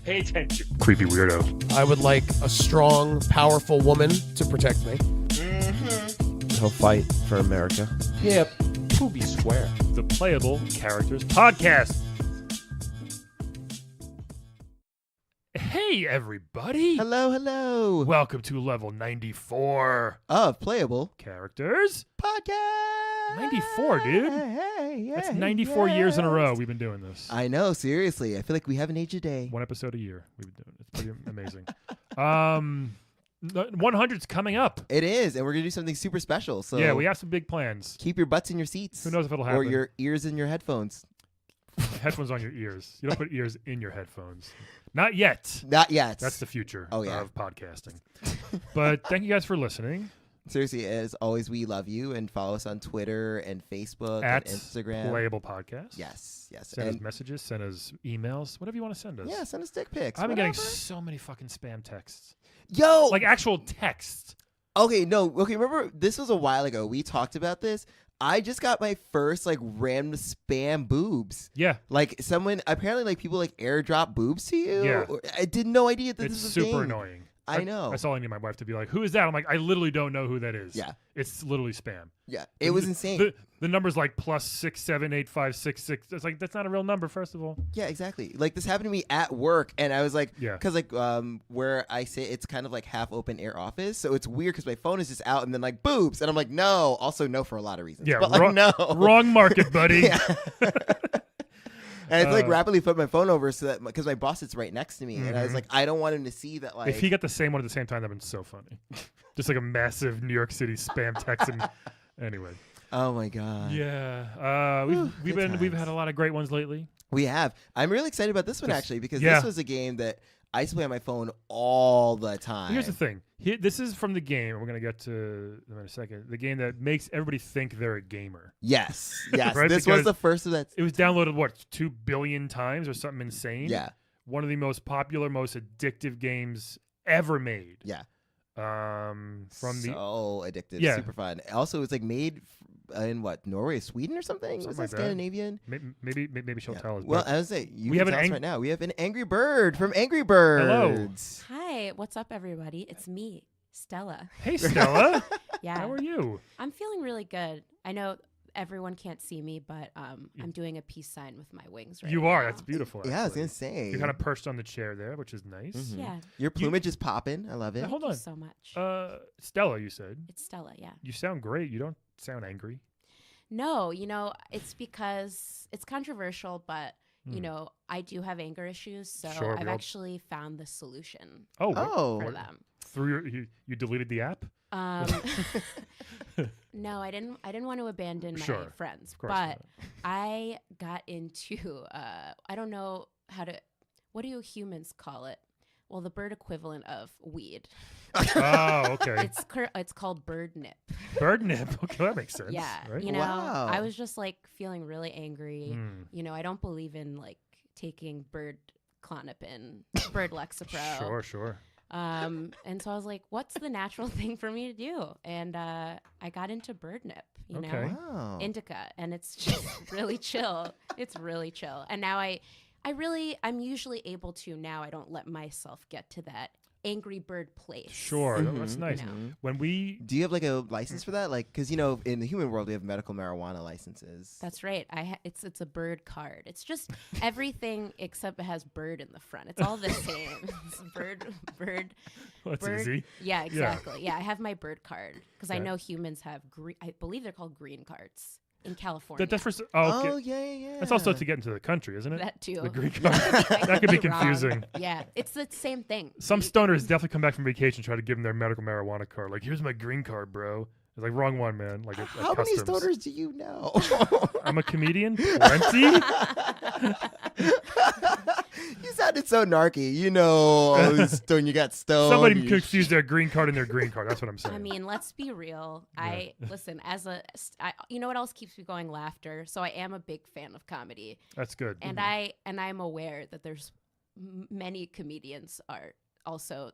Pay attention. Creepy weirdo. I would like a strong, powerful woman to protect me. He'll fight for America. Hip. Poopy square. The Playable Characters Podcast. Hey, everybody. Hello, hello. Welcome to level 94. Of Playable Characters Podcast. 94, dude. Hey, That's 94 years in a row we've been doing this. I know, seriously. I feel like we haven't aged a day. One episode a year we've been doing it. It's pretty amazing. 100's coming up. It is, and we're going to do something super special. So Yeah, we have some big plans. keep your butts in your seats. Who knows if it'll happen. Or your ears in your headphones. Headphones on your ears. You don't put ears in your headphones. Not yet. Not yet. That's the future Oh, yeah. of podcasting. But thank you guys for listening. Seriously, as always, we love you, and follow us on Twitter and Facebook At and Instagram. Playable Podcast. Yes. Send us messages, send us emails, whatever you want to send us. Yeah, send us dick pics. I've been whatever. getting so many fucking spam texts. Yo! Like actual texts. Okay, remember, this was a while ago. We talked about this. I just got my first, random spam boobs. Yeah. Like, apparently, people, airdrop boobs to you. Yeah. I had no idea that It's this was a super thing. annoying. I know. That's all I need my wife to be like, who is that? I'm like, I literally don't know who that is. Yeah. It's literally spam. Yeah, it was insane. The number's like +6785666. It's like, that's not a real number, first of all. Yeah, exactly. Like, this happened to me at work, and I was like, Yeah. because, where I sit, it's kind of like half open air office, so it's weird because my phone is just out, and then, boobs, and I'm like, no. Also, no for a lot of reasons. Yeah, but, no. Wrong market, buddy. Yeah. And it's rapidly flipped my phone over so that because my boss sits right next to me, and I was like, I don't want him to see that. If he got the same one at the same time, that'd been so funny. Just like a massive New York City spam text. And anyway, oh my god, yeah, we've had a lot of great ones lately. we have. I'm really excited about this one actually because yeah. this was a game that I used to play on my phone all the time. Here's the thing. This is from the game, and we're going to get to them in a second. The game that makes everybody think they're a gamer. Yes. Right? This was the first of that. It was downloaded, 2 billion times or something insane? Yeah. One of the most popular, most addictive games ever made. Yeah. So addictive, Yeah. super fun. Also, it's in Norway, Sweden, or something? Was Something like that that. Maybe Maybe she'll tell us. Well, but I was saying, you we can have tell an us right now. We have an Angry Bird from Angry Birds. Hi, what's up, everybody? It's me, Stella. hey, Stella. Yeah, How are you? I'm feeling really good. I know everyone can't see me, but I'm doing a peace sign with my wings right You are. now. That's beautiful. Yeah, I was actually. gonna say. You're kind of perched on the chair there, which is nice. Mhm. Yeah, Your plumage is popping. I love it. Now, hold thank on. you so much. Stella, you said. It's Stella, yeah. You sound great. You don't sound angry. No, it's because it's controversial, but, I do have anger issues, so Sure, I've we all- actually found the solution Oh, Oh. for them. through you deleted the app? No, I didn't want to abandon my Sure, friends, of course but not. I got into I don't know what do humans call it? Well, the bird equivalent of weed. Oh, okay. It's called bird nip. Bird nip. Okay, that makes sense. Yeah, Right? Wow. I was just feeling really angry. Hmm. I don't believe in taking bird Clonopin, bird Lexapro. Sure. And so I was like, what's the natural thing for me to do? And I got into bird nip, Okay. Wow. indica, and it's just really chill. It's really chill. And now I'm usually able to, now I don't let myself get to that angry bird place. Sure. That's nice. know. When we Do you have a license for that? Because in the human world we have medical marijuana licenses. That's right. It's a bird card. It's just everything except it has bird in the front. It's all the same. It's bird. that's bird. easy. Yeah, exactly. Yeah, I have my bird card because I Yeah. know humans have green. I believe they're called green cards in California. That's for okay. Oh yeah. That's also to get into the country, isn't it? that too. The green card. That could be wrong. confusing. Yeah, it's the same thing. Some stoners definitely come back from vacation and try to give them their medical marijuana card. Like, here's my green card, bro. It's like, wrong one, man. Like, How many customs. stoners do you know? I'm a comedian. Plenty. You sounded so narky. You got stoned. Somebody confused their green card and their green card. That's what I'm saying. I mean, let's be real. Yeah. Listen, you know what else keeps me going? Laughter. So I am a big fan of comedy, That's good. and I'm aware that there's many comedians are also,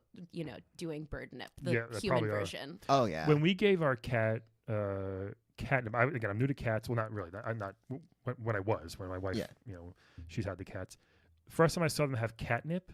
doing bird nip, the Yeah, they human probably are. version. Oh yeah. When we gave our cat catnip, again, I'm new to cats. Well, not really. I'm not. When my wife, Yeah. she's had the cats. First time I saw them have catnip,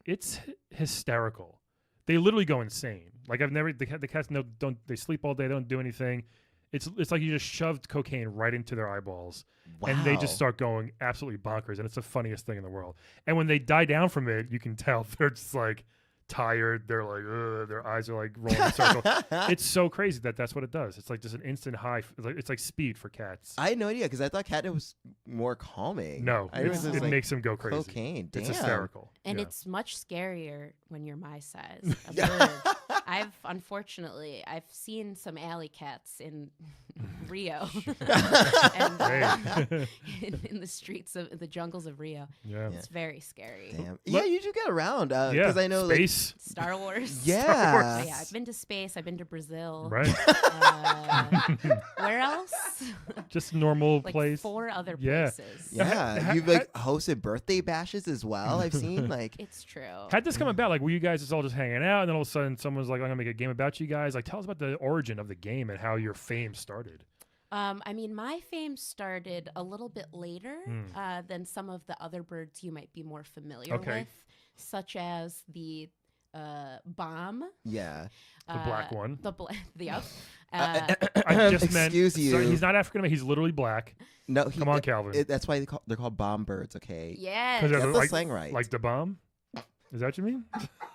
it's hysterical. They literally go insane. Like I've never the cats don't they sleep all day, they don't do anything. It's like you just shoved cocaine right into their eyeballs, and they just start going absolutely bonkers, and it's the funniest thing in the world. And when they die down from it, you can tell they're just like tired. They're like, ugh, their eyes are like rolling in a circle. It's so crazy that's what it does. It's like just an instant high. It's like speed for cats. I had no idea because I thought catnip was more calming. No, it makes them go crazy. Cocaine, damn. It's hysterical. And Yeah. it's much scarier when you're my size. A bird. I've seen some alley cats in Rio and in the streets of the jungles of Rio. Yeah. It's very scary. Damn. Yeah, you should get around because I know space. Star Wars. Yeah. Star Wars. So yeah, I've been to space. I've been to Brazil. Right. Where else? Just a normal Like place. 4 other Yeah. places. Yeah, you've like hosted birthday bashes as well. I've seen like It's true. How'd this come about? Like, were you guys just all just hanging out, and then all of a sudden someone's like, I'm going to make a game about you guys? Like, tell us about the origin of the game and how your fame started. I mean, my fame started a little bit later than some of the other birds you might be more familiar with, such as the bomb. yeah. The black one. Yep. I just meant. Excuse you. Sorry, he's not African American. He's literally black. No, Come on, Calvin. That's why they're called bomb birds. Okay. Yes. Because Get they're the like, slang right. like the bomb. Is that what you mean?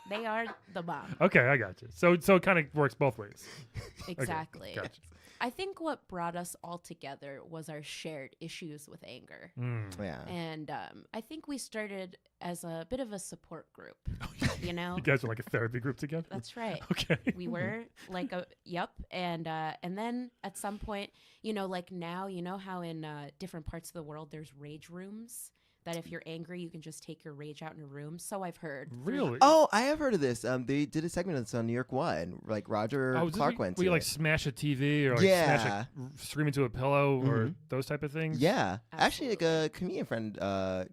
They are the bomb. Okay, I got you. So it kind of works both ways. Exactly. Okay, gotcha. I think what brought us all together was our shared issues with anger. Yeah. And I think we started as a bit of a support group, you know? You guys are like a therapy group together? That's right. Okay. We were like and then at some point, you know, like now, you know how in different parts of the world there's rage rooms, that if you're angry you can just take your rage out in a room. So I've heard. Really? Oh, I have heard of this. They did a segment of this on New York One. Like Roger Clark went to. Where you like it. smash a TV or like smash scream into a pillow or those type of things? Yeah. Actually, like Absolutely. a comedian friend,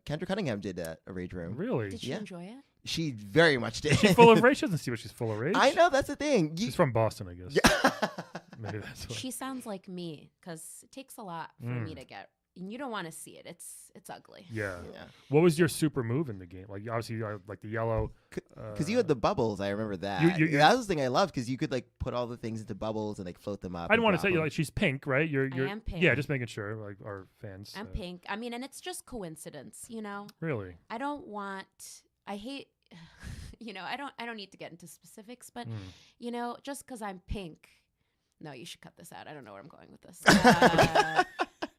Kendra Cunningham, did a rage room. Really? Did you enjoy it? She very much did. She's full of rage. She doesn't see what she's full of rage. I know, that's the thing. She's from Boston, I guess. Maybe that's what. She sounds like me because it takes a lot for me to get. And you don't want to see it. It's ugly. Yeah. Yeah. What was your super move in the game? Like obviously, like the yellow. Because you had the bubbles, I remember that. you- that was the thing I loved because you could like put all the things into bubbles and like float them up. I didn't and want to drop say them. like she's pink, right? You're am pink. Yeah, just making sure like our fans. I'm pink. I mean, and it's just coincidence, you know. Really? I don't want. I hate. You know, I don't need to get into specifics, but you know, just because I'm pink. No, you should cut this out. I don't know where I'm going with this.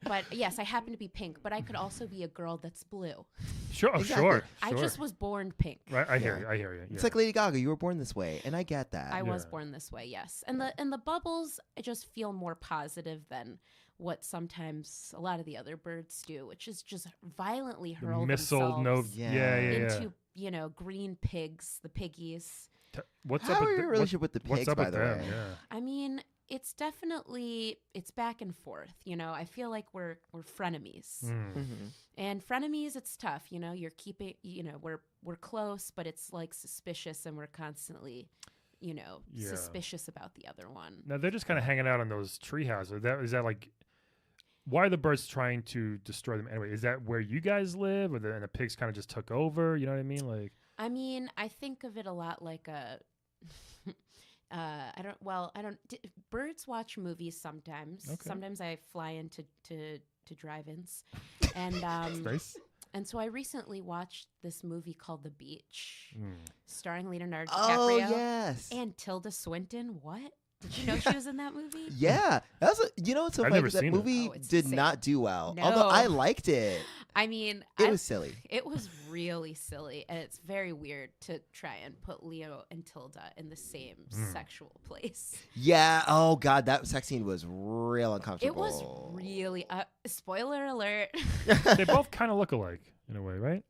But yes, I happen to be pink, but I could also be a girl that's blue. Sure. Oh, Exactly. sure. I just was born pink. Right. I hear Yeah. you. I hear you. It's Yeah. like Lady Gaga. You were born this way, and I get that. I was Yeah. born this way, yes. And the bubbles, I just feel more positive than what sometimes a lot of the other birds do, which is just violently The hurl missile themselves yeah. into, you know, green pigs, the piggies. What's How up are with your relationship with the what's pigs, up by with the them? way? Yeah. I mean, it's definitely back and forth, you know. I feel like we're frenemies. Mm-hmm. And frenemies, it's tough, you know. You're keeping, you know, we're close, but it's like suspicious, and we're constantly, you know, Yeah. suspicious about the other one. Now they're just kind of hanging out in those tree houses. Is that like? Why are the birds trying to destroy them anyway? Is that where you guys live, and the pigs kind of just took over? You know what I mean? Like, I mean, I think of it a lot like a. Birds watch movies sometimes. Okay. Sometimes I fly into to drive-ins, and nice. and so I recently watched this movie called The Beach, starring Leonardo Oh DiCaprio yes. and Tilda Swinton. What? Did you know she was in that movie? Yeah, that was. You know what's so I've funny? never 'Cause that seen it. movie Oh, it's did insane. not do well. No. Although I liked it. I mean, It was silly. It was really silly, and it's very weird to try and put Leo and Tilda in the same sexual place. Yeah. Oh God, that sex scene was real uncomfortable. It was really spoiler alert. They both kind of look alike in a way, right?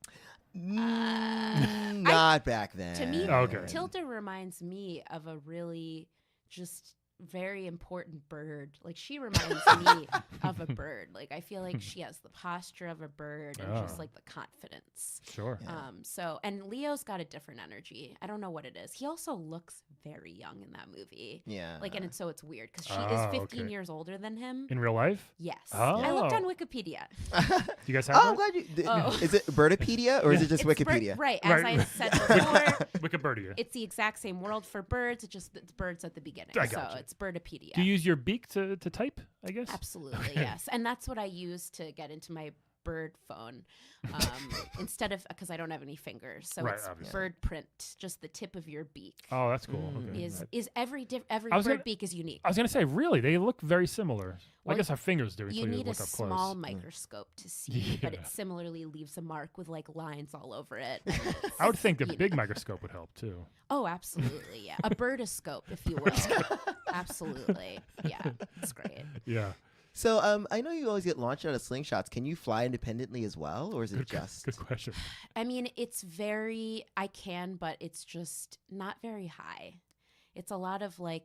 Not back then. To me, Oh, okay. Tilda reminds me of a really just very important bird. Like she reminds me of a bird. Like I feel like she has the posture of a bird and just like the confidence. Sure. So and Leo's got a different energy. I don't know what it is. He also looks very young in that movie. Yeah. Like and so it's weird because she is 15 years older than him. In real life? Yes. Oh. I looked on Wikipedia. Do you guys have Oh, I'm that? glad you. Is it Birdopedia or is it just It's Wikipedia? right. As Right. I said before, Wikipedia. it's the exact same world for birds. It's birds at the beginning. I So gotcha. it's Birdopedia. Do you use your beak to type, I guess? Absolutely, yes. And that's what I use to get into my bird phone instead of because I don't have any fingers. So Right, it's obviously. bird print, just the tip of your beak. Oh, that's cool. Okay. Is every every I was bird gonna- beak is unique. I was going to say, really? They look very similar. Well, I guess our fingers do until You you need a look up small close. microscope to see, but Yeah. it similarly leaves a mark with like lines all over it. I would think the you big know. microscope would help, too. Oh, absolutely, yeah. A birdoscope, if you will. Absolutely, yeah. It's great. Yeah. So I know you always get launched out of slingshots. Can you fly independently as well, or is it just? Good question. I mean, I can, but it's just not very high. It's a lot of like,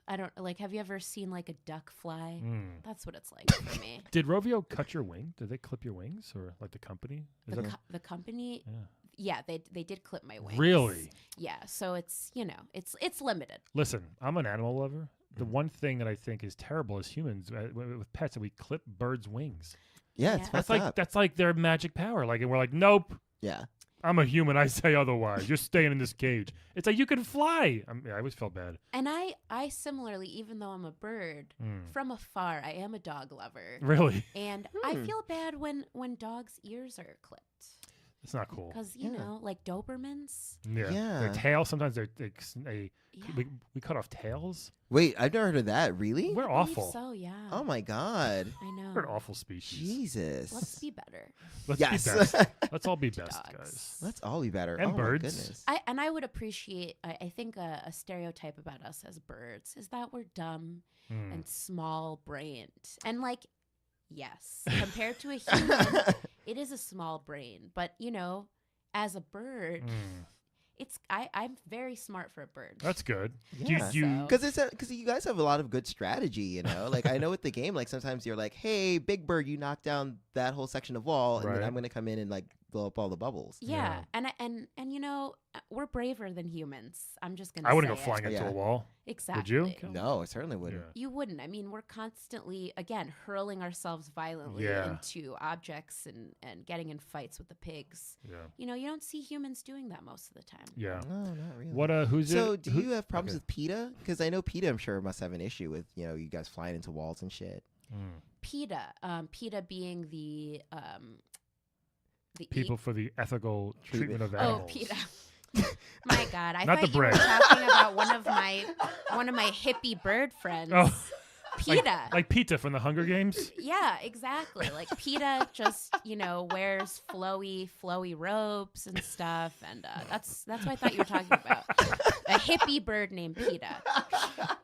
I don't like, have you ever seen like a duck fly? That's what it's like for me. Did Rovio cut your wing? Did they clip your wings or like the company? Is that The company, yeah. yeah, they did clip my wings. Really? Yeah, so it's, it's limited. Listen, I'm an animal lover. The one thing that I think is terrible as humans with pets that we clip birds' wings. Yeah, it's Yeah. That's messed like up. that's like their magic power. Like, and we're like, nope. Yeah. I'm a human. I say otherwise. You're staying in this cage. It's like you can fly. I always felt bad. And I similarly, even though I'm a bird, from afar, I am a dog lover. Really? And I feel bad when dogs' ears are clipped. It's not cool. Because, like Dobermans. Yeah. Yeah. Their tail, sometimes they Yeah. we cut off tails. Wait, I've never heard of that. Really? We're I believe awful. So, yeah. Oh my God. I know. We're an awful species. Jesus. Let's be better. Let's Yes. be best. Let's all be To best, dogs. guys. Let's all be better. And oh birds. My goodness. I would appreciate, I think a stereotype about us as birds is that we're dumb and small brained. And like, yes, compared to a human, it is a small brain. But, as a bird, I'm very smart for a bird. That's good. Yeah. Do you, Because you guys have a lot of good strategy, Like I know with the game, like sometimes you're like, "Hey, Big Bird, you knock down that whole section of wall, and Right. then I'm gonna come in and like blow up all the bubbles." Yeah, and we're braver than humans. I'm just gonna. I wouldn't go say flying it. into Yeah. a wall. Exactly. Would you? No, I certainly wouldn't. Yeah. You wouldn't. I mean, we're constantly, again, hurling ourselves violently Yeah. into objects and getting in fights with the pigs. Yeah. You don't see humans doing that most of the time. Yeah. No, not really. What? Who's So, it? do who- you have problems okay. with PETA? Because I know PETA, I'm sure, must have an issue with you guys flying into walls and shit. PETA being the People for the ethical treatment of Oh, animals? PETA. My God, I Not thought the you were bread. talking about one of my hippie bird friends. Oh. PETA. Like Peta from the Hunger Games? Yeah, exactly. Like PETA just, wears flowy robes and stuff, and that's what I thought you were talking about. A hippie bird named PETA.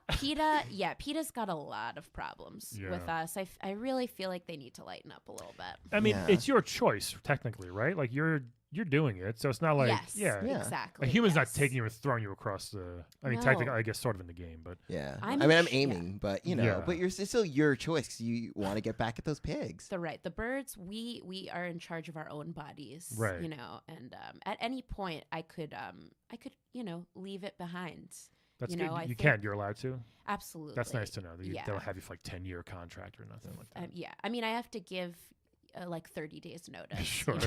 PETA's got a lot of problems Yeah. with us. I really feel like they need to lighten up a little bit. I mean, Yeah. it's your choice, technically, right? Like, you're doing it, so it's not like, yes, yeah. Yeah. exactly. A human's not yes. taking you and throwing you across the. I mean, No. technically, I guess, sort of in the game, but Yeah. I'm I'm yeah. aiming, but Yeah. but it's still your choice 'cause you want to get back at those pigs. The birds, we are in charge of our own bodies, Right. and at any point I could leave it behind. that's You good. know, I You think- can. You're allowed to. Absolutely. That's nice to know. That Yeah. they don't have you for like 10-year contract or nothing like that. Yeah, I mean, I have to give like 30 days notice. Sure.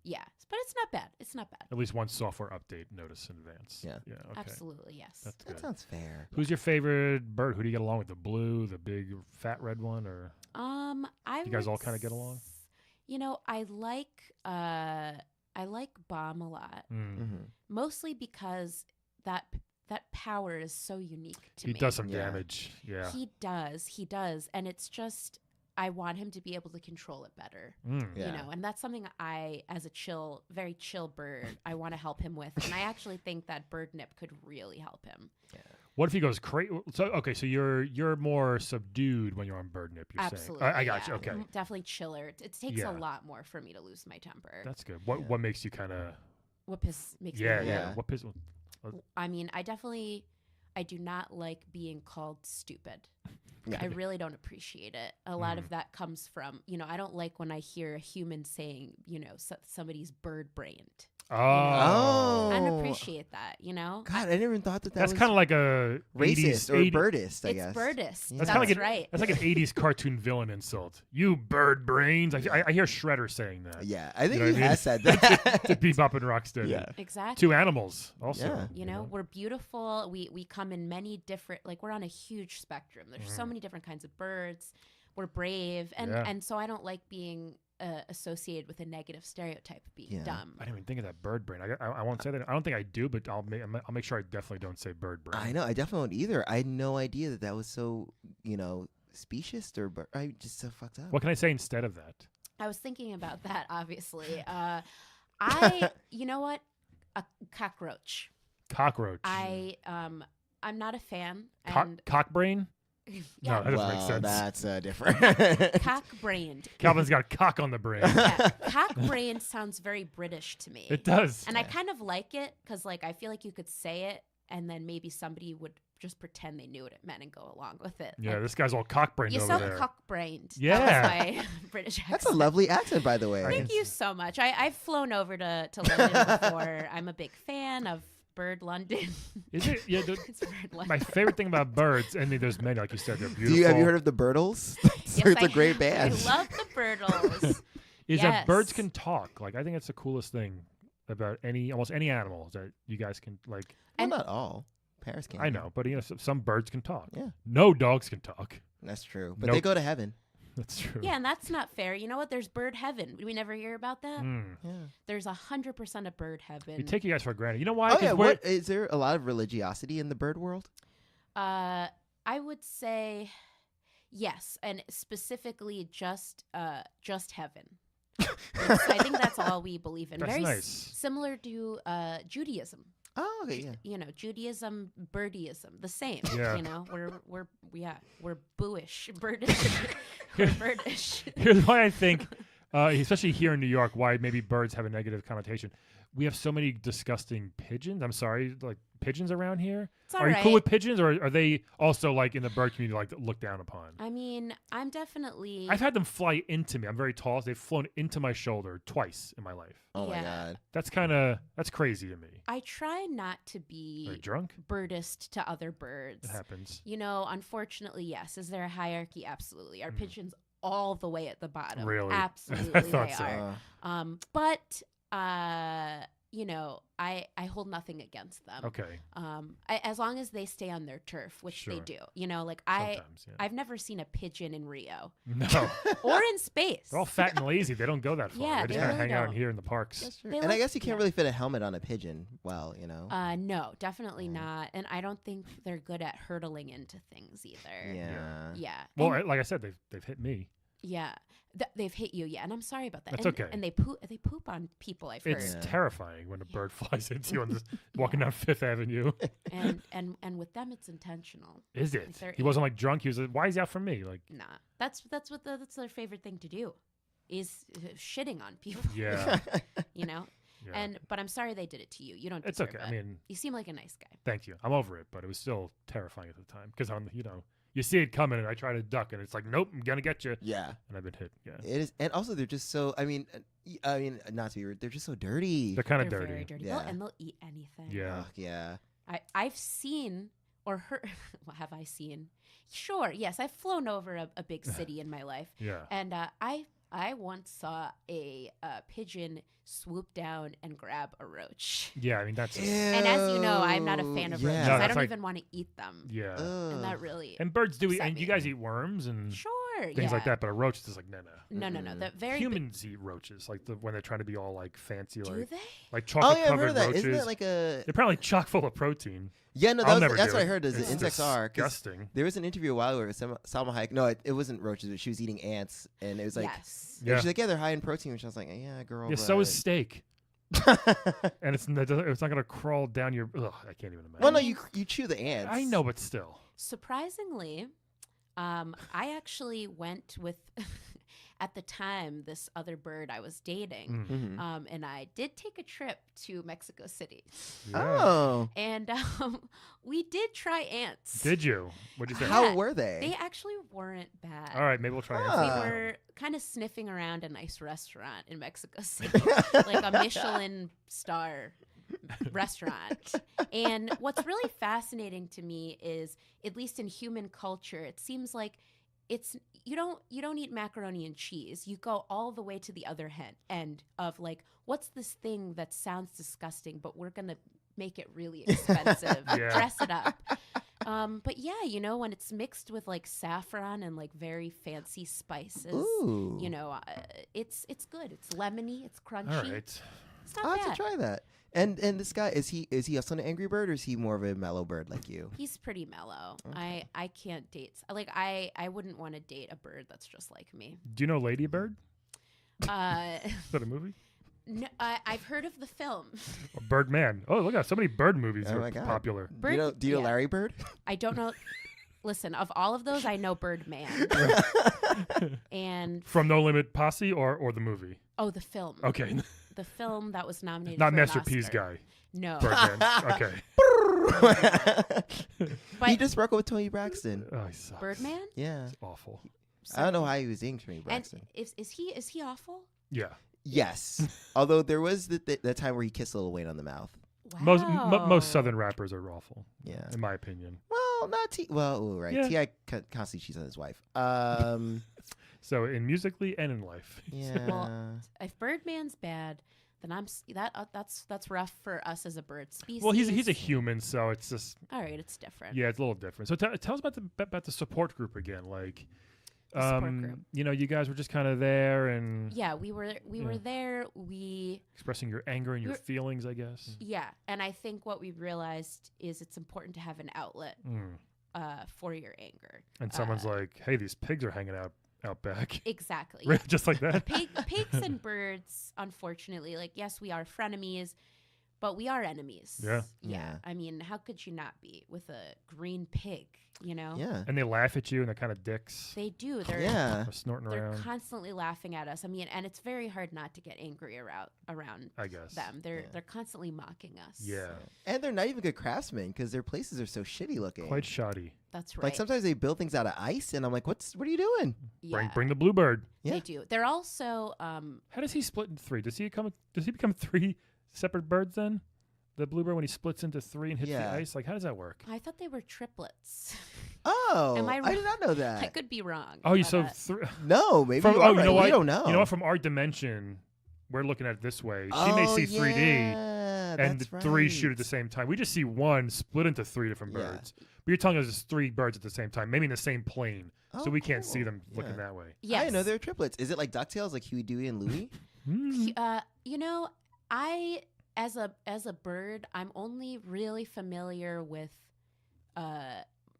Yeah, but it's not bad. It's not bad. At least one software update notice in advance. Yeah. Yeah. Okay. Absolutely, yes. That's That good. sounds fair. Who's your favorite bird? Who do you get along with? The blue, the big fat red one, or you guys would all kinda get along? I like Bomb a lot, Mm-hmm. mostly because that power is so unique to he me. does some Yeah. damage. Yeah. He does, and it's just I want him to be able to control it better. Yeah. And that's something I, as a very chill bird, I want to help him with, and I actually think that bird nip could really help him. What if he goes crazy? So you're more subdued when you're on bird nip. You're Absolutely, saying. I got yeah. you. Okay. Definitely chiller. It takes Yeah. a lot more for me to lose my temper. That's good. What makes you kind of? What makes Yeah. me Yeah. Yeah. What piss? I mean, I definitely I do not like being called stupid. Yeah. I really don't appreciate it. A lot of that comes from, I don't like when I hear a human saying, somebody's bird-brained. Oh. I don't appreciate that, God, I never even thought that That's was kind of like a racist 80s, or 80s birdist, I it's guess. birdist. Yeah. That's That's kind of right. That's like an 80s cartoon villain insult. You bird brains. I hear Shredder saying that. Yeah, I think You know he what I mean? has said that. To Bebop and Rocksteady. Yeah. Exactly. Two animals also. Yeah. You know, we're beautiful. We come in many different, like we're on a huge spectrum. There's so many different kinds of birds. We're brave. And so I don't like being associated with a negative stereotype of being dumb. I didn't even think of that bird brain. I won't say that. I don't think I do, but I'll make sure I definitely don't say bird brain. I know. I definitely won't either. I had no idea that was so, specious or I just so fucked up. What can I say instead of that? I was thinking about that, obviously. You know what? A cockroach. Cockroach. I'm not a fan. Cock brain? Yeah. No, that doesn't make Well, sense. that's different. Cock-brained. Calvin's got a cock on the brain. Yeah, cock-brained sounds very British to me. It does. And I kind of like it because, I feel like you could say it and then maybe somebody would just pretend they knew what it meant and go along with it. Yeah, Like, this guy's all cock brained you over sound there. cock-brained. Yeah. That was my British accent. That's a lovely accent, by the way. Thank you so much. I've flown over to London before. I'm a big fan of Bird London. Is it? Yeah. It's Bird London. My favorite thing about birds, and there's many, like you said, they're beautiful. Have you heard of the Birdles? Yes, It's a great have. band. I love the Birdles. Is that birds Yes. can talk. Like I think that's the coolest thing about almost any animal that you guys can like. Well, And- not all. Paris can. I know, but some birds can talk. Yeah. No dogs can talk. That's true. But Nope. they go to heaven. That's true. Yeah, and that's not fair. You know what? There's bird heaven. We never hear about that. Yeah. There's 100% of bird heaven. We take you guys for granted. You know why? Oh 'Cause yeah. we're- What is there a lot of religiosity in the bird world? I would say yes, and specifically just heaven. I think that's all we believe in. That's Very nice. similar to Judaism. Oh, okay, yeah. You know, Judaism, birdism, the same. Yeah. You know, we're booish, birdish, we're birdish. Here's why I think, especially here in New York, why maybe birds have a negative connotation. We have so many disgusting pigeons. I'm sorry, like pigeons around here. It's all Are you right. cool with pigeons, or are they also like in the bird community, like looked down upon? I mean, I'm definitely. I've had them fly into me. I'm very tall. So they've flown into my shoulder twice in my life. Oh my Yeah. god. That's crazy to me. I try not to Are you be drunk? birdist to other birds. It happens. You know, unfortunately, yes. Is there a hierarchy? Absolutely. Are pigeons all the way at the bottom? Really? Absolutely, I thought they so. are. But you know, I hold nothing against them. Okay. As long as they stay on their turf, which they Sure. do. You know, like Sometimes, yeah. I've never seen a pigeon in Rio No. or in space. They're all fat and lazy. They don't go that far. Yeah, they just they kind of really hang out don't. here in the parks. That's true. They And I like- guess you can't yeah. really fit a helmet on a pigeon. Well, you know. No, definitely not. And I don't think they're good at hurtling into things either. Yeah. Yeah. Well, And- like I said, they've hit me. yeah. They've hit you, yeah, and I'm sorry about that. That's and, okay. And they poop on people. I've heard. It's Yeah. terrifying when a bird flies into you on this, walking down Fifth Avenue. and with them, it's intentional. Is Like it? they're- He wasn't like drunk. He was like, why is he out for me? Like, Nah, that's their favorite thing to do, is shitting on people. yeah. You know. yeah. But I'm sorry they did it to you. You don't. It's deserve okay. it. I mean, you seem like a nice guy. thank you. I'm over it, but it was still terrifying at the time because you see it coming and I try to duck and it's like, nope, I'm going to get you. Yeah. And I've been hit. Yeah. It is, and also they're just so. I mean, not to be rude, they're just so dirty. They're kind of They're dirty. very dirty. Yeah. They'll eat anything. Yeah. Ugh, yeah. I've seen or heard. What have I seen? Sure. Yes, I've flown over a big city in my life, Yeah. and I once saw a pigeon swoop down and grab a roach. Yeah. I mean, that's. And as you know, I'm not a fan of Ew, roaches. yeah. No, I that's don't like- even want to eat them. Yeah. And that Ugh. really. And birds do eat, upset and me. you guys eat worms and Sure. things like yeah. that, but a roach is just like, no. No. The very Humans eat roaches, like when they're trying to be all like fancy, do like they? like Oh chocolate yeah, I've heard covered of that. roaches. Isn't that like a? They're apparently chock full of protein. Yeah, no, I'll never that's do what I it. heard. Is It's the insects are 'cause disgusting. there was an interview a while ago with Salma Hayek. No, it wasn't roaches, but she was eating ants, and it was like, Yes. and Yeah. she's like, yeah, they're high in protein. And she was like, yeah, girl. Yeah, so is but- steak, and it's not gonna crawl down your. Ugh, I can't even imagine. well, no, you chew the ants. I know, but still. Surprisingly, I actually went with. at the time, this other bird I was dating, and I did take a trip to Mexico City. Yeah. Oh, And we did try ants. Did you? What'd you think? how Yeah. were they? They actually weren't bad. All right, maybe we'll try it. Ah. We were kind of sniffing around a nice restaurant in Mexico City, like a Michelin star restaurant. And what's really fascinating to me is, at least in human culture, it seems like you don't eat macaroni and cheese. You go all the way to the other end of like, what's this thing that sounds disgusting, but we're gonna make it really expensive, Yeah. dress it up. But yeah, when it's mixed with like saffron and like very fancy spices, Ooh. it's good. It's lemony. It's crunchy. All right. It's not I'll have bad. to try that. And this guy, is he also an angry bird, or is he more of a mellow bird like you? He's pretty mellow. Okay. I can't date. Like I wouldn't want to date a bird that's just like me. Do you know Lady Bird? Uh, Is that a movie? no, I've heard of the film. Or Birdman. Oh, look at so many bird movies Oh are my God. popular. Bird, Do you know yeah. Larry Bird? I don't know. Listen, of all of those, I know Birdman. And From No Limit Posse or the movie? the film. Okay. The film that was nominated. Not for Master an P's Oscar. guy. No. Birdman. Okay. But He just broke up with Tony Braxton. Oh, he sucks. Birdman. Yeah. It's awful. I don't know how he was dating Tony And Braxton. is he awful? Yeah. Yes. Although there was the time where he kissed Lil Wayne on the mouth. Wow. Most Southern rappers are awful. Yeah. In my opinion. Well, not T. Well, ooh, right. Yeah. T.I. constantly cheats on his wife. So in musically and in life. Yeah. Well, if Birdman's bad, then that's rough for us as a bird species. Well, he's a human, so it's just All right, it's different. yeah, it's a little different. So tell us about the support group again. Like, The support group. you guys were just kind of there and Yeah, we were Yeah. there. We expressing your anger and your We're- feelings, I guess. yeah, and I think what we realized is it's important to have an outlet for your anger. And someone's like, "Hey, these pigs are hanging out back," Exactly. just like that. Pigs and birds, unfortunately, like yes, we are frenemies, but we are enemies. Yeah. Yeah. I mean, how could you not be with a green pig? Yeah. And they laugh at you, and they're kind of dicks. They do. They're Yeah. They're snorting they're around. constantly laughing at us. I mean, and it's very hard not to get angry around I guess. them. They're Yeah. they're constantly mocking us. Yeah. And they're not even good craftsmen because their places are so shitty looking. Quite shoddy. That's right. Like sometimes they build things out of ice, and I'm like, what are you doing? yeah, Bring the bluebird. Yeah. they do. They're also How does he split in three? Does he become three separate birds then? The bluebird when he splits into three and hits Yeah. the ice? Like how does that work? I thought they were triplets. Oh, Am I I did not know I that. could be wrong. Oh, you but, so three No, maybe from you are you right. know what? We don't know. You know what? From our dimension, we're looking at it this way. She may see 3D yeah, and that's three right. shoot at the same time. We just see one split into three different Yeah. birds. But you're telling us it's three birds at the same time, maybe in the same plane, so Oh, we can't see cool. them looking Yeah. that way. yes. I didn't know they're triplets. Is it like DuckTales, like Huey, Dewey, and Louie? Mm. I as a bird, I'm only really familiar with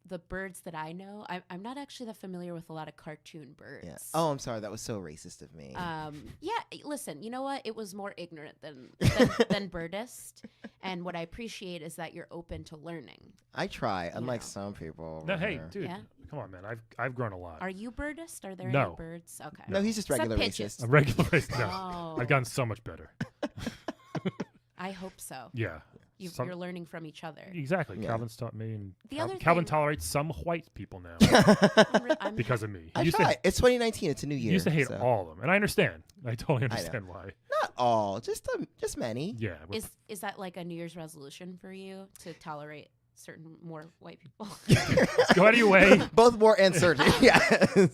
the birds that I know. I'm not actually that familiar with a lot of cartoon birds. Yeah. Oh, I'm sorry. That was so racist of me. Yeah, listen, you know what? It was more ignorant than birdist. And what I appreciate is that you're open to learning. I try, unlike know. some people. No, over hey, here. dude, Yeah. come on, man. I've grown a lot. Are you birdist? Are there No. any birds? Okay. No, he's just Some regular pigeons. racist. A regular race. No, Oh, I've gotten so much better. I hope so. Yeah, You're learning from each other. exactly. Yeah. Calvin's taught me, and The other Calvin thing- tolerates some white people now I'm because of me. I He used try. to, It's 2019. It's a new he year. used to hate so- all of them, and I understand. I totally know. understand why. Not all, just many. Yeah, we're- Is that like a New Year's resolution for you to tolerate certain more white people? go out of your way. Both more and certain. Yeah.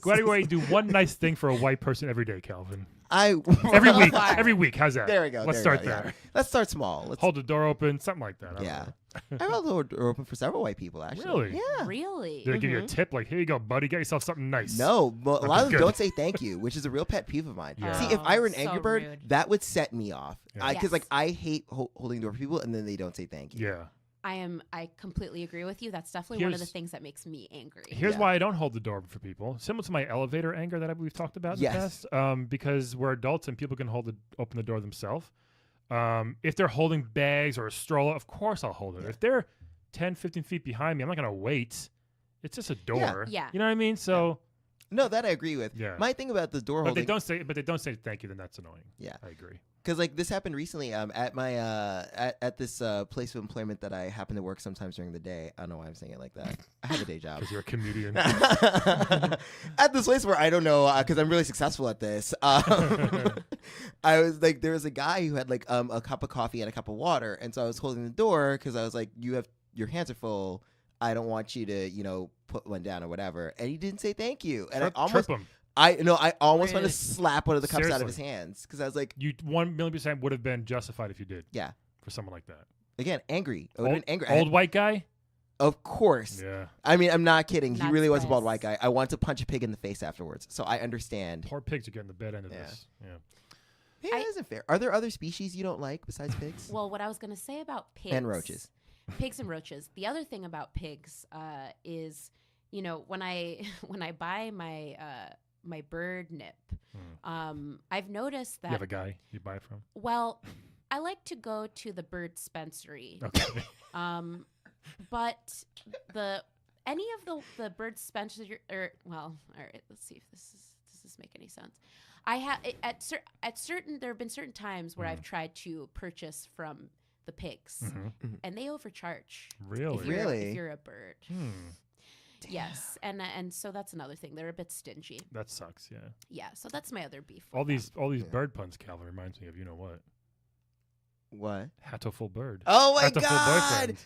Go out of your way. Do one nice thing for a white person every day, Calvin. I Every So week. far. Every week. How's that? There we go. Let's there we start go, yeah. there. Let's start small. Let's Hold the door open, something like that. I don't Yeah. know. I held the door open for several white people, actually. Really? Yeah. Really? Did they give you a tip? Like, here you go, buddy. Get yourself something nice. No, but a lot of them Good. don't say thank you, which is a real pet peeve of mine. Yeah. See, if I were an Oh, angry so bird, rude. that would set me off. Yeah. Because, like, Yes. I hate holding the door for people, and then they don't say thank you. Yeah. I completely agree with you. That's definitely one of the Here's- things that makes me angry. Here's Yeah. why I don't hold the door open for people. Similar to my elevator anger that we've talked about in Yes. the past. Because we're adults and people can open the door themselves. If they're holding bags or a stroller, of course I'll hold it. Yeah. If they're 10, 15 feet behind me, I'm not going to wait. It's just a door. Yeah. You know what I mean? So No, that I agree with. Yeah. My thing about the door But they holding, don't say thank you. Then that's annoying. Yeah. I agree. because like this happened recently at my at this place of employment that I happen to work sometimes during the day. I don't know why I'm saying it like that. I have a day job. Because you're a comedian. At this place where I don't know because I'm really successful at this. I was like, there was a guy who had like a cup of coffee and a cup of water, and so I was holding the door because I was like, your hands are full. I don't want you to put one down or whatever. And he didn't say thank you, and Trip, I almost trip him. I almost wanted Really? to slap one of the cups out of his Seriously. hands because I was like, You 1,000,000% would have been justified if you did. yeah. For someone like that. Again, angry. I would have been angry. Old white guy. Of course. Yeah. I mean, I'm not kidding. He Not really was a bald surprised. white guy. I want to punch a pig in the face afterwards. So I understand. Poor pigs are getting the bad end of Yeah. this. Yeah. Hey, that isn't fair. Are there other species you don't like besides pigs? Well, what I was going to say about pigs And roaches. Pigs and roaches. The other thing about pigs is, when I buy my bird nip, I've noticed that. You have a guy you buy it from? Well, I like to go to the bird dispensary. Okay. But any of the bird dispensary all right, let's see if does this make any sense. I have at certain there have been certain times where I've tried to purchase from the pigs, and they overcharge. Really? If you're a bird. Damn. Yes, and so that's another thing. They're a bit stingy. That sucks, yeah. Yeah, so that's my other beef. All with these Yeah. bird puns, Calvin, reminds me of you know what? What? Hatoful bird. Oh my Hatoful God. boyfriend.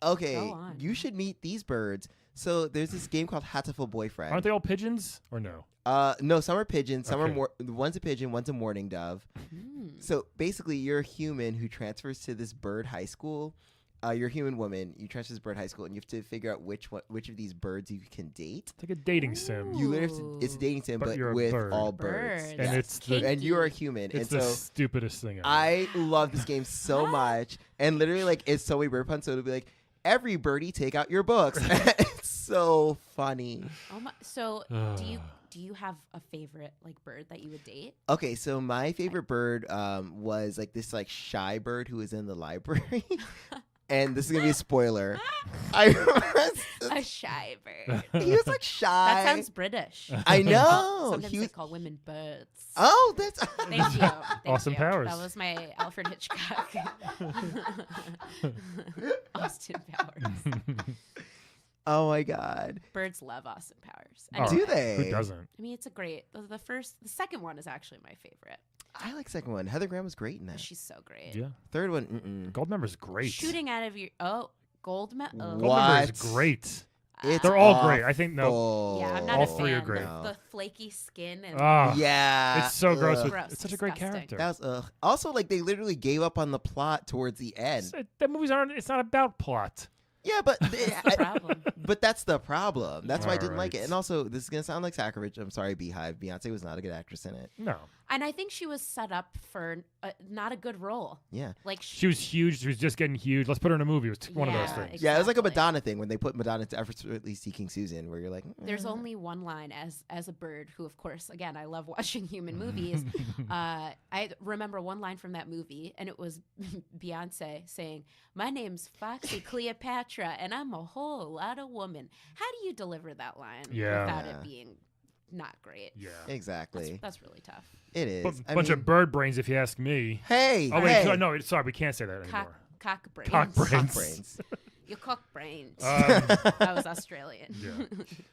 Okay. Go on. You should meet these birds. So there's this game called Hatoful Boyfriend. Aren't they all pigeons or no? No, some are pigeons. Some Okay. are one's a pigeon, one's a mourning dove. Hmm. So basically, you're a human who transfers to this bird high school. You're a human woman. You transfer to this bird high school, and you have to figure out which of these birds you can date. It's like a dating sim. You literally have to, it's a dating sim, But but you're a with bird. all birds. Birds. And Yes. it's the and you're a human, it's and the so stupidest thing ever. I love this game so much. And literally, like, it's so many bird puns. So it'll be like, every birdie, take out your books. It's so funny. Oh my! So do you have a favorite like bird that you would date? Okay, so my favorite bird was like this like shy bird who was in the library. And this is gonna be a spoiler. A shy bird. He was like shy. That sounds British. I know. Sometimes He they was. call women birds. Oh, that's. Thank you. Thank Austin you. Powers. That was my Alfred Hitchcock. Austin Powers. Oh my God. Birds love Austin Powers. Oh, Do they? Who doesn't? I mean, it's a great. The second one is actually my favorite. I like second one. Heather Graham was great in that. She's so great. Yeah. Third one. Goldmember's great. Shooting out of your gold medal. Goldmember is What? great. It's They're all great. I think no. awful. Yeah, I'm not All a three are fan. great. The flaky skin and Ah, Yeah. it's so gross. ugh. Gross, It's such a great disgusting. character. That was also like they literally gave up on the plot towards the end. That movies aren't. It's not about plot. Yeah, but That's the problem. but that's the problem. That's why I didn't like it. Alright. And also, this is gonna sound like sacrilege. I'm sorry, Beehive. Beyonce was not a good actress in it. No. And I think she was set up for not a good role. Yeah. Like She was huge. She was just getting huge. Let's put her in a movie. It was one of those Yeah, things. Yeah, it was like a Exactly. Madonna thing when they put Madonna to effortlessly seeking Susan, where you're like, there's only one line as a bird who, of course, again, I love watching human movies. I remember one line from that movie, and it was Beyonce saying, "My name's Foxy Cleopatra, and I'm a whole lot of woman." How do you deliver that line Yeah. without Yeah. it being not great? Yeah. exactly. That's really tough. It is. Bunch of bird brains, if you ask me. Hey, Oh wait, hey. no, sorry, we can't say that anymore. Cock brains. Cock brains. Cock brains. Your cock brains. Um, I was Australian. yeah.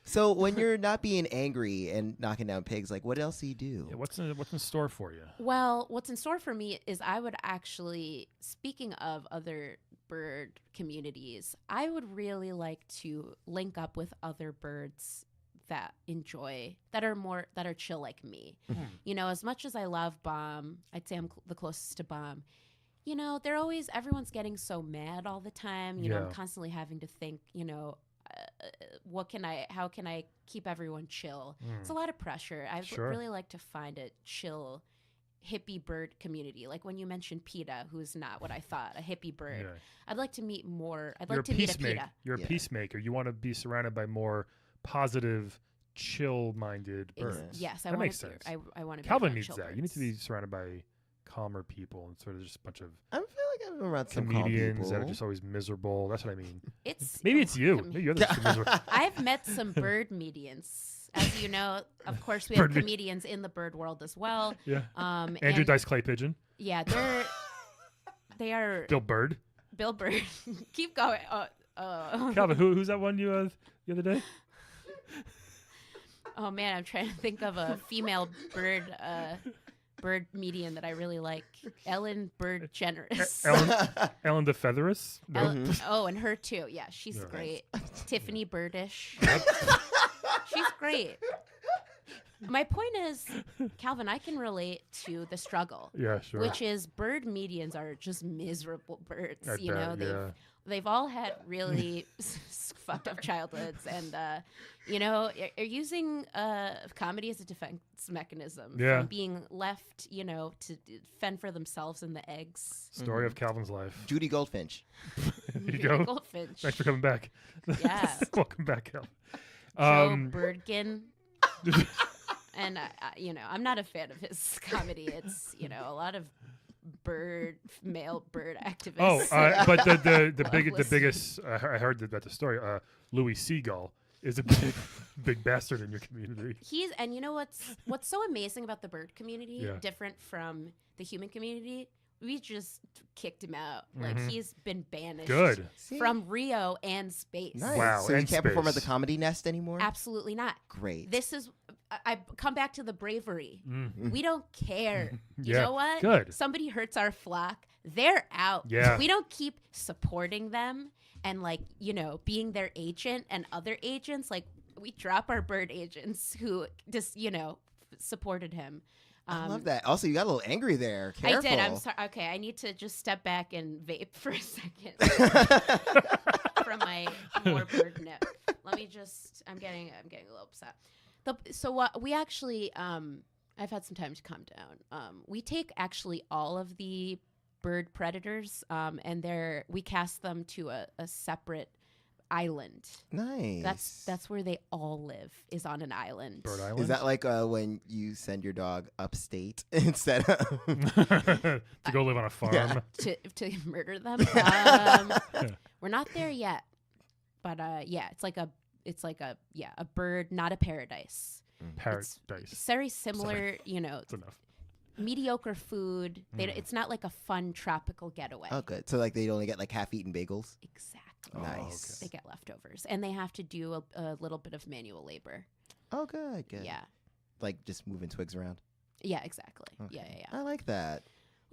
So when you're not being angry and knocking down pigs, like what else do you do? Yeah, what's in store for you? Well, what's in store for me is I would actually, speaking of other bird communities, I would really like to link up with other birds that are chill like me. You know, as much as I love Bomb, I'd say I'm the closest to Bomb. You know, everyone's getting so mad all the time. You know, I'm Yeah. constantly having to think, how can I keep everyone chill? It's a lot of pressure. I would Sure. really like to find a chill hippie bird community. Like when you mentioned PETA, who's not what I thought, a hippie bird. Yeah. I'd like to meet more. I'd You're like a to meet a peacemaker. PETA. You're Yeah. a peacemaker. You want to be surrounded by more positive, chill-minded birds. Yes, I That want makes to. sense. I want to. Calvin needs that. You need to be surrounded by calmer people and sort of just a bunch of I feel like I'm around some calm comedians that are people. just always miserable. That's what I mean. It's Maybe it's you. Maybe you're just miserable. I've met some bird medians. as you know, of course, we Bird have me- comedians in the bird world as well. Yeah. Andrew Andrew Dice Clay Pigeon. Yeah, they are Bill Bird. Bill Bird. Keep going. Calvin, who's that one you the other day? Oh man, I'm trying to think of a female bird median that I really like. Ellen Bird Generous. Ellen DeFeatherus. No. Oh, and her too. Yeah, she's Yeah. great. Tiffany Birdish. She's great. My point is, Calvin, I can relate to the struggle. Yeah, sure. Which is bird medians are just miserable birds. I You know, bet, they've all had really fucked up childhoods, and you know, are using comedy as a defense mechanism from being left, you know, to fend for themselves in the eggs. Story of Calvin's life. Judy Goldfinch. There you go. Goldfinch. Thanks for coming back. Yeah. Welcome back, Calvin. Joe Birdkin. And you know, I'm not a fan of his comedy. It's, you know, a lot of male bird activists. Oh, but the Loveless. biggest I heard about the story. Louis Seagull is a big bastard in your community. And you know what's so amazing about the bird community, Yeah. different from the human community? We just kicked him out. Like, he's been banished Good. from Rio and space. Nice. Wow, So you and can't perform at the space. Comedy Nest anymore? Absolutely not. Great. This is I come back to the bravery. We don't care. You Yeah, know what? good. Somebody hurts our flock, they're out. Yeah. We don't keep supporting them and, like, you know, being their agent and other agents. Like, we drop our bird agents who just, you know, supported him. I love that. Also, you got a little angry there. Careful. I did. I'm sorry. Okay, I need to just step back and vape for a second from my more bird nip. Let me just. I'm getting a little upset. We actually. I've had some time to calm down. We take actually all of the bird predators, and we cast them to a separate island. Nice. That's where they all live, is on an island. Bird Island. Is that like when you send your dog upstate instead of to go live on a farm? Yeah. to murder them. We're not there yet, but yeah, it's like a bird, not a paradise. Paradise. It's very similar, you know, That's enough. mediocre food. It's not like a fun tropical getaway. Oh, good. So like they only get like half-eaten bagels. Exactly. Nice. They get leftovers, and they have to do a little bit of manual labor. Oh, good. Good. Yeah. Like just moving twigs around. Yeah. Exactly. Okay. Yeah. I like that.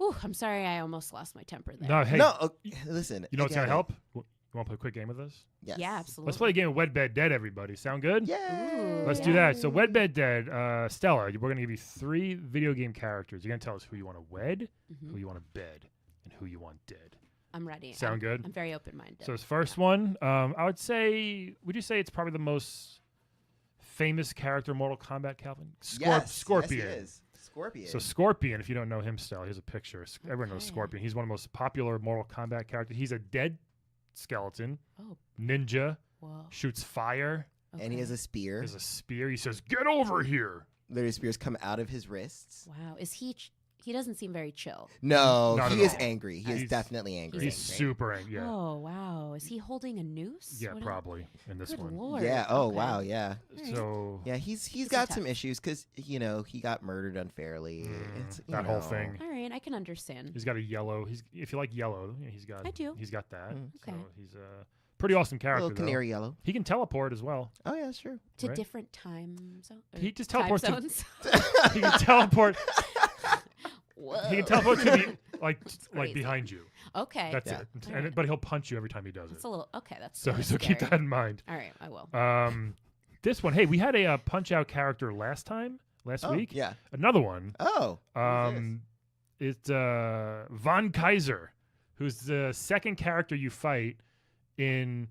Ooh, I'm sorry. I almost lost my temper there. No, hey, No, listen. you know I what's gonna get it. help? You want to play a quick game with us? Yes. Yeah, absolutely. Let's play a game of Wed Bed Dead. Everybody, sound good? Yay. Let's do that. So Wed Bed Dead. Stella, we're gonna give you 3 video game characters. You're gonna tell us who you want to wed, who you want to bed, and who you want dead. I'm ready. Sound good? I'm very open-minded. So this first one, I would say, would you say it's probably the most famous character in Mortal Kombat, Calvin? Yes. Scorpion. Yes, he is. Scorpion. So Scorpion, if you don't know him, Stella, here's a picture. Everyone knows Okay. Scorpion. He's one of the most popular Mortal Kombat characters. He's a dead skeleton, Oh, ninja, whoa. shoots fire, and he Okay. has a spear. has a spear. He says, "Get over here." Literally, spears come out of his wrists. Wow. Is he? He doesn't seem very chill. No, Not he at is all. angry. He is He's- definitely angry. He's super angry. Yeah, Oh wow. Is he holding a noose? yeah, What probably in this Good one. lord. Yeah. Oh Okay. wow. Yeah. So Yeah. He's This is got tough. some issues because he got murdered unfairly. It's, you that whole know. thing. All right, I can understand. He's got a yellow. If you like yellow, yeah, he's got. I do. He's got that. Mm. So Okay. he's a pretty awesome A character. little canary yellow. He can teleport as well. Oh yeah, sure. To Right. different time zones. He just teleports to- zones. He can teleport. Whoa. He can teleport to the like crazy. behind you. Okay. That's Yeah. it. All And, right. but he'll punch you every time he does it. That's a little. Okay, that's So kinda so keep scary. that in mind. All right, I will. This one, hey, we had a punch out character last Oh, week. yeah. Another one. Oh. who's It's Von Kaiser, who's the second character you fight in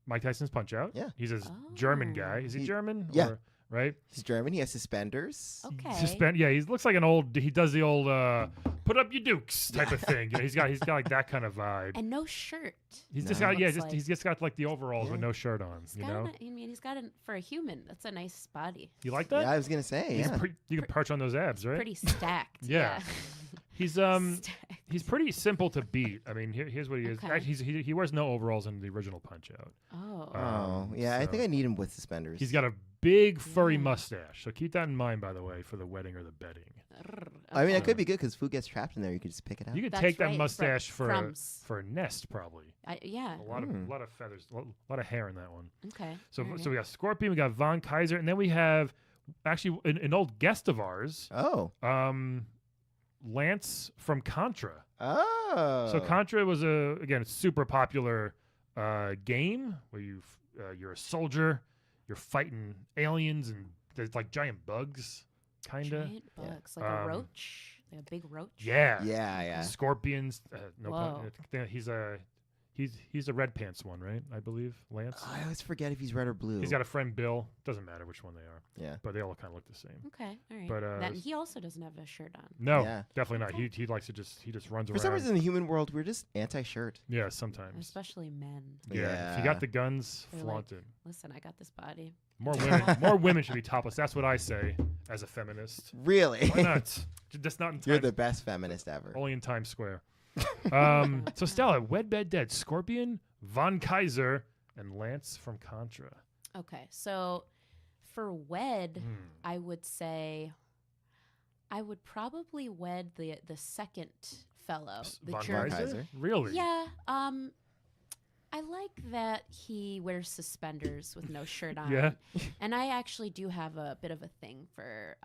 Mike Tyson's Punch Out. Yeah. He's a German guy. Is he He- German? yeah. Or, right? He's German. He has suspenders. Okay. Yeah, he looks like an old. He does the old put up your dukes type of thing. You know, he's got like that kind of vibe. And no shirt. He's just No. got Looks like- he's just got like the overalls with Yeah. no shirt on. He's You got know, I mean, he's got an for a human. That's a nice body. you like that? Yeah, I was gonna say. He's Yeah. you can perch on those abs, right? Pretty stacked. Yeah. He's Stacked. he's pretty simple to beat. I mean, here's what he is. Okay. Actually, he wears no overalls in the original Punch Out. Oh. Oh, yeah. I think I so need him with suspenders. he's got a big furry Yeah. mustache. So keep that in mind, by the way, for the wedding or the bedding. I mean, it Okay. could be good because food gets trapped in there. You could just pick it out. You could That's take that right, mustache for a, crumbs. for a nest, probably. Yeah. A lot of feathers, a lot of hair in that one. Okay. So all so right. we got Scorpion, we got Von Kaiser, and then we have actually an old guest of ours, Oh. Lance from Contra. Oh. So Contra was a super popular game where you're a soldier, you're fighting aliens and there's like giant bugs, kinda. Giant bugs, like a Um, roach, like a big roach. Yeah. Yeah, yeah. Scorpions. No pun. Whoa. He's a red pants one, right? I believe Lance. I always forget if he's red or blue. He's got a friend Bill. Doesn't matter which one they are, Yeah. but they all kind of look the same. Okay. All right. But, Then he also doesn't have a shirt on. No, Yeah. definitely not. Okay. He likes to he just runs For around. some reason, in the human world, we're just anti-shirt. Yeah, sometimes. Especially men. Yeah. If Yeah. you got the guns, They're flaunt it. Listen, I got this body. More women should be topless. That's what I say as a feminist. Really? Why not? That's not in You're Times, the best feminist ever. only in Times Square. So Stella, Wed Bed Dead, Scorpion, Von Kaiser, and Lance from Contra. Okay. So for wed, Hmm. I would say I would probably wed the second fellow, the Von German. Kaiser? Really? Yeah. I like that he wears suspenders with no shirt on. Yeah. And I actually do have a bit of a thing for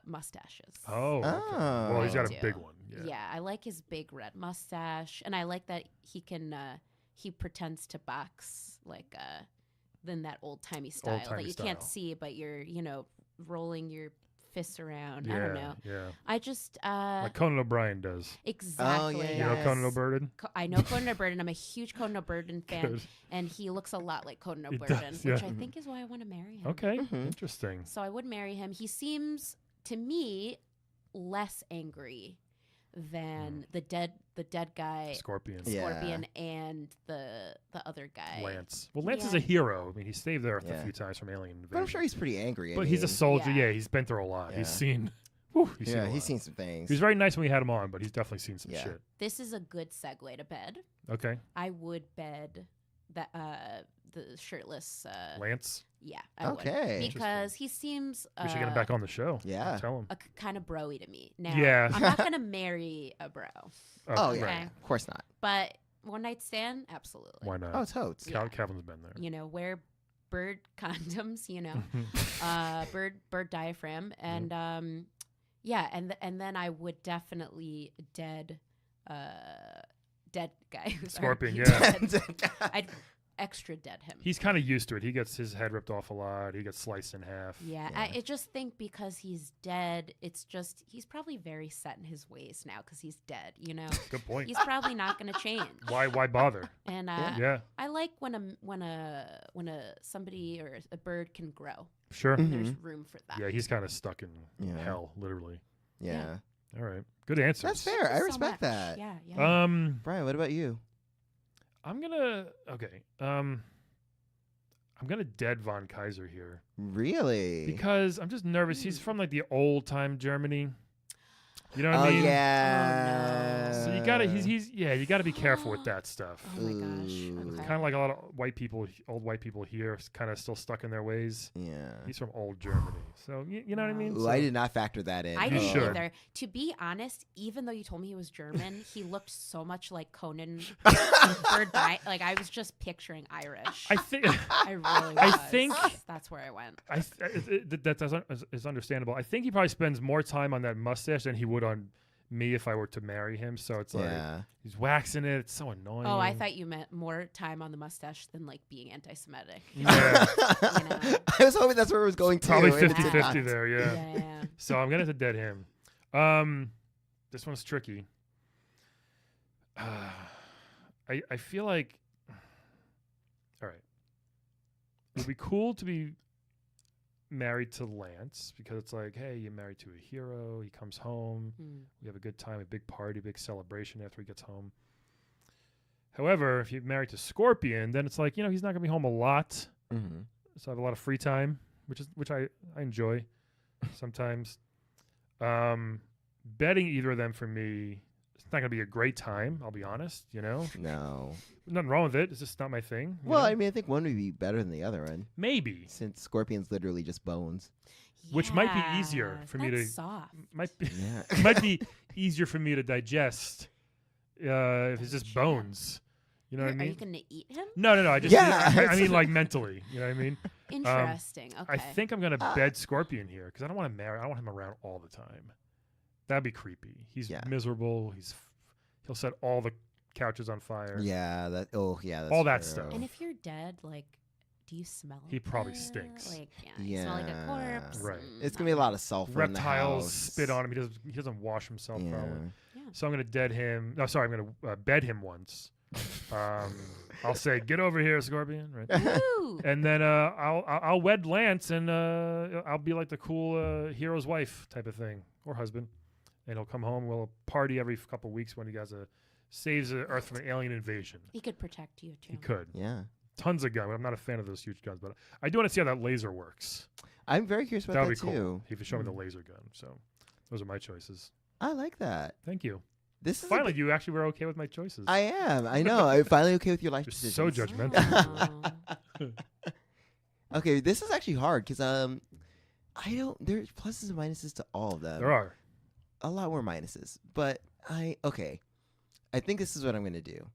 mustaches. Oh. Okay. Oh. Well, he's got I a big do. one. Yeah. Yeah. I like his big red mustache, and I like that he can he pretends to box like in that old timey style Old-timey that you can't style. see, but you're rolling your fists around. Yeah. I don't know. Yeah. I just Like Conan O'Brien does. exactly. yeah, You know Yes. Conan O'Brien? I know Conan O'Brien. I'm a huge Conan O'Brien fan, Good. and he looks a lot like Conan He O'Brien, does, which yeah. I think is why I want to marry him. Okay. Mhm. Interesting. So I would marry him. He seems to me less angry than the dead guy, Scorpion. Yeah. Scorpion, and the other guy. Lance. Well, Lance is Yeah. a hero. I mean, he saved the Earth Yeah. a few times from alien invasion. But I'm sure he's pretty angry. I But he's a mean, soldier. Yeah. Yeah. He's been through a lot. He's Yeah. seen. Whew, he's seen Yeah, a he's lot. seen some things. He was very nice when we had him on, but he's definitely seen some Yeah. shit. This is a good segue to bed. Okay. I would bed that the shirtless. Lance. Yeah, I Okay. would because he seems. We should get him back on the show. Yeah. Tell him. Kind of broy to me. Now, Yeah. I'm not gonna marry a bro, Oh, yeah. Okay. Of course not. but one night stand, absolutely. Why not? Oh, totes. Yeah. Kevin's been there. You know, wear bird condoms. You know, bird diaphragm, and yeah, and then I would definitely dead guy. Scorpion, Sorry. yeah. Dead. I'd extra dead him. He's kind of used to it. He gets his head ripped off a lot. He gets sliced in half. Yeah, Yeah. I just think because he's dead, it's just he's probably very set in his ways now because he's dead. You know, Good point. he's probably not going to change. Why bother? And Yeah. I like when a somebody or a bird can grow. Sure. Mhm. There's room for that. Yeah, he's kind of stuck in Yeah. hell, literally. Yeah. All right. Good answers. That's fair. Thank I you so respect much. that. Yeah. Brian, what about you? I'm gonna dead Von Kaiser here Really? because I'm just nervous. He's from like the old time Germany. You know what Oh, I mean? yeah. Oh, So you gotta you gotta be careful with that stuff. Oh my gosh. Ooh. Okay. Kind of like a lot of old white people here, kind of still stuck in their ways. Yeah. He's from old Germany, so you know what I mean. Ooh, So- I did not factor that in. I You didn't should. either. To be honest, even though you told me he was German, he looked so much like Conan. Like I was just picturing Irish. I think I really was. I think- that's where I went. that is understandable. I think he probably spends more time on that mustache than he would on me if I were to marry him. So it's like Yeah. he's waxing it. It's so annoying. Oh, I thought you meant more time on the mustache than like being anti-Semitic. Yeah, You know. I was hoping that's where it was going to. probably and it did 50-50 not. there. Yeah. Yeah. So I'm gonna have to dead him. This one's tricky. I feel like, all right, it would be cool to be married to Lance because it's like, hey, you're married to a hero. He comes home. Mm. We have a good time, a big party, big celebration after he gets home. However, if you're married to Scorpion, then it's like, he's not gonna be home a lot. Mhm. So I have a lot of free time, which I enjoy sometimes. Betting either of them for me It's not gonna be a great time. I'll be honest. No. Nothing wrong with it. It's just not my thing. you Well, know? I mean, I think one would be better than the other one, Maybe, since Scorpion's literally just bones. which might be easier for me that's to soft. might be Yeah. might be easier for me to digest if it's just Gotcha. bones. You know what I Are you mean? gonna eat him? No. I just Yeah. I mean like mentally. You know what I mean? Interesting. Okay. I think I'm gonna bed Scorpion here because I don't want to marry. I don't want him around all the time. That'd be creepy. He's Yeah. miserable. He'll set all the couches on fire. Yeah, that's All that true. stuff. And if you're dead, like, do you smell? He probably bad? stinks. Like, you smell like a Yeah. corpse. Right. It's gonna be a lot of sulfur in the Reptiles house. spit on him. He doesn't wash himself Yeah. probably. Yeah. So I'm gonna dead him. No, sorry, I'm gonna bed him once. I'll say, "Get over here, Scorpion," right? Woo! And then I'll wed Lance, and I'll be like the cool hero's wife type of thing, or husband, and he'll come home. We'll party every couple weeks when he saves the Earth from an alien invasion. He could protect you too. He could. Yeah. Tons of guns. I'm not a fan of those huge guns, but I do want to see how that laser works. I'm very curious about That that would be too. cool. He could show me the laser gun. So those are my choices. I like that. Thank you. This is Finally, you actually were okay with my choices. I am. I know. I'm finally okay with your life Just decisions. so judgmental. Wow. Okay, this is actually hard because I don't. There's pluses and minuses to all of them. There are. A lot more minuses, but I think this is what I'm gonna do.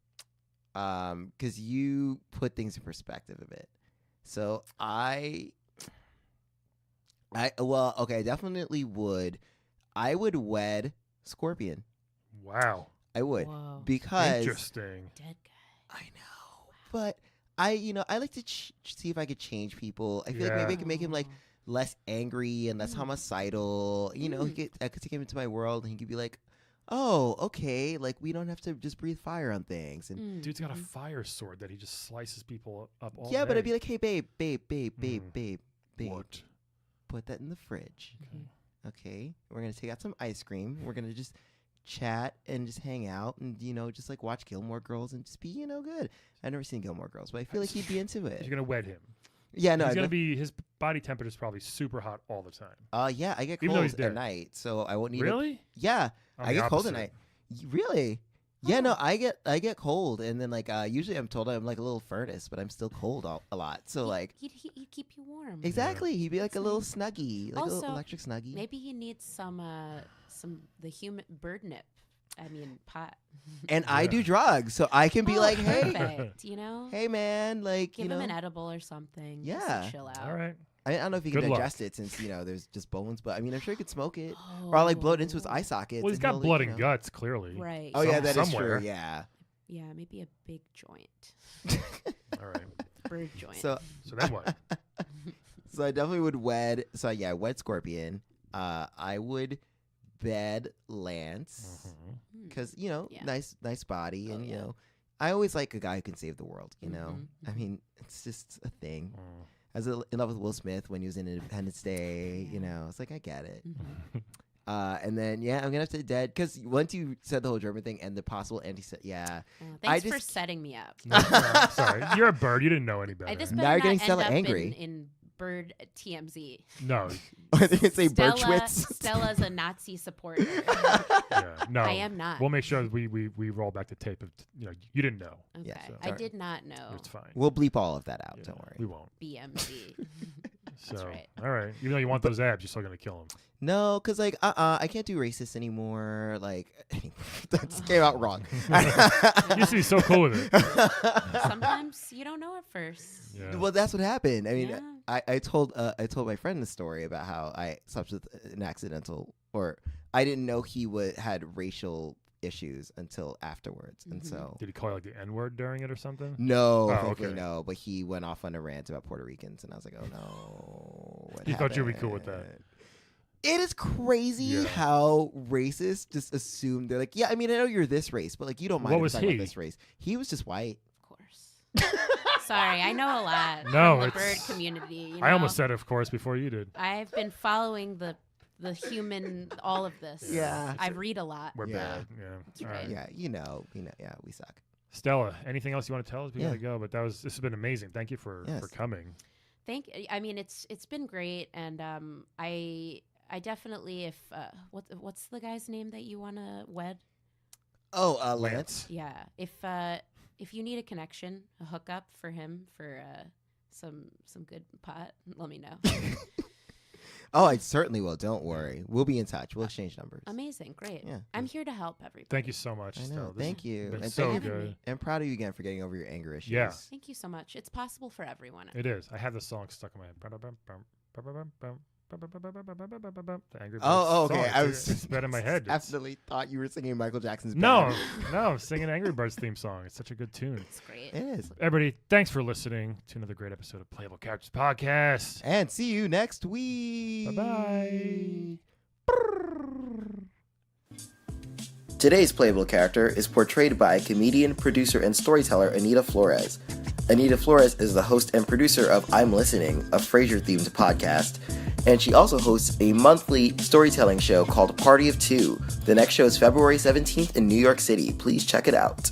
Because you put things in perspective a bit. So I definitely would. I would wed Scorpion. Wow. I would Whoa. because Interesting. Dead guy. I know, but I like to see if I could change people. I feel like maybe I could make him like less angry and less homicidal. I could take him into my world and he could be like, oh, okay, like we don't have to just breathe fire on things. And Dude's got a fire sword that he just slices people up all yeah, day. but I'd be like, hey, babe, What? put that in the fridge. Okay. Okay, we're gonna take out some ice cream. We're gonna just chat and just hang out and just like watch Gilmore Girls and just be good. I've never seen Gilmore Girls, but I feel like he'd be into it. You're gonna wed him. Yeah, no, He's gonna be. His body temperature is probably super hot all the time. yeah, I get Even though cold he's at dead. night, so I won't need. Really? Yeah, I'm I the get cold at opposite. night. Really? Yeah, no, I get cold, and then like usually I'm told I'm like a little furnace, but I'm still cold a lot. So like He'd keep you warm. exactly, he'd be like That's a little nice. snuggie, like a Also, little electric snuggie. Maybe he needs some the human bird nip. I mean pot. And I Yeah. do drugs, so I can be Oh, like, hey, perfect. hey man, like Give him an edible or something. just to Yeah. chill out. All right. I don't know if he Good can luck. digest it since there's just bones, but I mean I'm sure he could smoke it Oh. or like blow it into his eye sockets. Well, he's and got he'll, blood like, and guts, clearly. Right. Oh yeah, Some- that is somewhere. true. Yeah. Yeah, maybe a big joint. All right. Bird joint. So So then what? So I definitely would wed. So yeah, wed Scorpion. I would bed Lance Mhm. because Yeah. nice body, Oh, and yeah. I always like a guy who can save the world. I Mhm, mean, it's just a thing. Mm. I was in love with Will Smith when he was in Independence Day. It's like I get it. Mhm. And then I'm gonna have to dead because once you said the whole German thing and the possible yeah. Thanks for just- setting me up. No, sorry, you're a bird. You didn't know any better. This Now better you're not getting end Stella up angry. in bird TMZ. No, I think it's a Stella, Birchwitz. Stella's a Nazi supporter. yeah, no. I am not. We'll make sure we roll back the tape of you didn't know. Okay. Yeah, so- I did not know. It's fine. We'll bleep all of that out. Yeah, Don't worry. We won't. BMZ. So right. all right. Even though you want those abs, you're still gonna kill him. No, because like I can't do racist anymore. Like that came out wrong. You used to be so cool with it. Sometimes you don't know at first. Yeah. Well, that's what happened. I mean, Yeah. I told my friend the story about how I slept with an accidental, or I didn't know he had racial issues until afterwards, and Mhm. so Did he call you like the N word during it or something? no, Oh, thankfully okay. no. But he went off on a rant about Puerto Ricans, and I was like, oh no. What He thought you'd be cool with that. happened? It is crazy Yeah. how racists just assume they're like, yeah, I mean, I know you're this race, but like you don't mind What if was talking he? about this race. He was just white. Of course. Sorry, I know a lot. No, from the it's- bird community. I almost said, of course, before you did. I've been following the human, all of this. Yeah. I read a lot. We're Yeah. bad. Yeah. That's All right. right. Yeah, yeah, we suck. Stella, anything else you want to tell us? We Yeah. gotta go, but this has been amazing. Thank you for Yes. coming. I mean, it's been great, and I definitely, if what's the guy's name that you want to wed? Oh, Lance. Yeah. If you need a connection, a hookup for him for some good pot, let me know. Oh, I certainly will. Don't worry. We'll be in touch. We'll exchange numbers. Amazing. Great. Yeah. I'm here to help everybody. Thank you so much, I Stella. know. This Thank has you. been And so thank you. good. I'm proud of you again for getting over your anger issues. Yeah. Thank you so much. It's possible for everyone. It is. I have the song stuck in my head. The Angry Birds Oh, okay. song. I It's was been in my head. It's- Definitely thought you were singing Michael Jackson's No, Bad. no, I'm singing Angry Birds theme song. It's such a good tune. It's great. It is. Everybody, thanks for listening to another great episode of Playable Characters Podcast. And see you next week. Bye-bye. Today's playable character is portrayed by comedian, producer, and storyteller Anita Flores. Anita Flores is the host and producer of I'm Listening, a Frasier-themed podcast, and she also hosts a monthly storytelling show called Party of Two. The next show is February 17th in New York City. Please check it out.